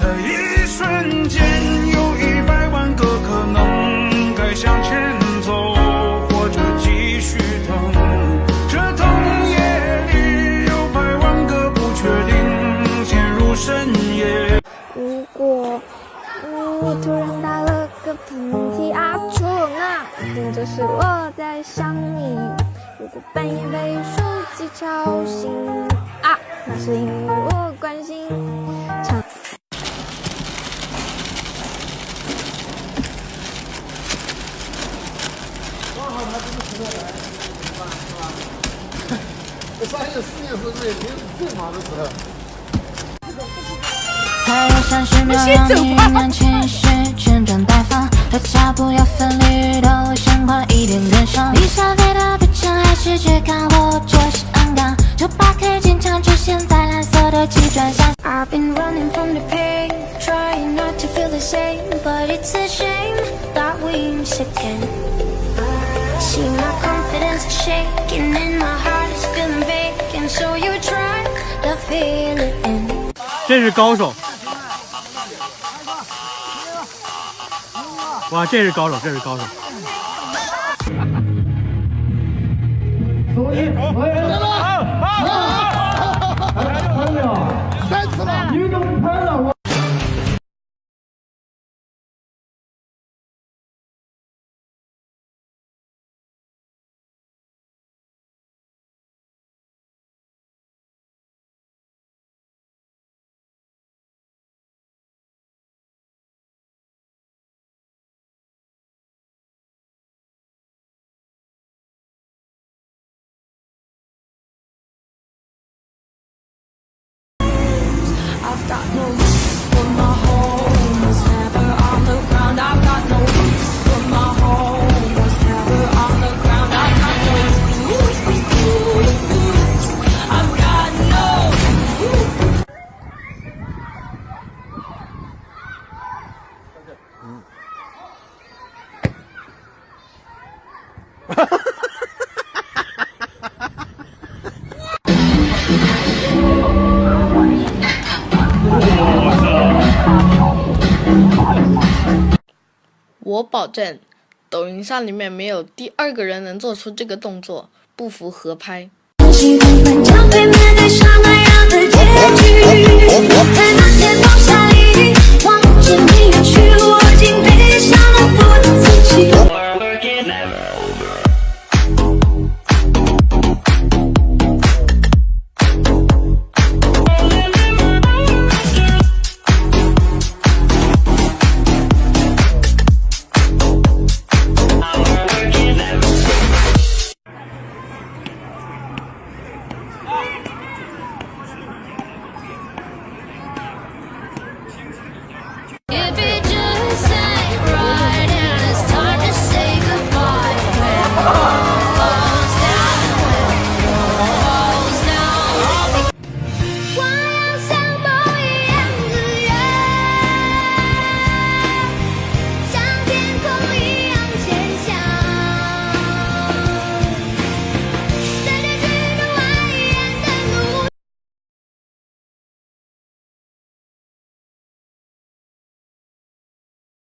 在一瞬间，有100万个可能，该向前走，或者继续等。这冬夜里有100万个不确定，陷入深夜。如果我突然打了个喷嚏啊，错那一定就是我在想你。如果半夜被手机吵醒啊，那是因为我关心。刚好他这个时候来，是吧？这3月、4月份是最忙的时候。还有30秒让你让情绪全转摆放，大家不要分离，都先快一点跟上。你消费的表情还是去看我就是安杠，就把 K 经常出现在蓝色的机转向。I've been running from the pain, trying not to feel the same, but it's a shame that we miss again. See my confidence is shaking and my heart is feeling vacant, so you try to feel it in. 这是高手。哇，这是高手，这是高手。走一，来了！3次了，你都不拍了我。I've got no roof, but my home was never on the ground. I've got no roof, but my home was never on the ground. I've got no roof, I've got no roof. 我保证，抖音上里面没有第2个人能做出这个动作，不服合拍。喜欢将对面对上那样的结局。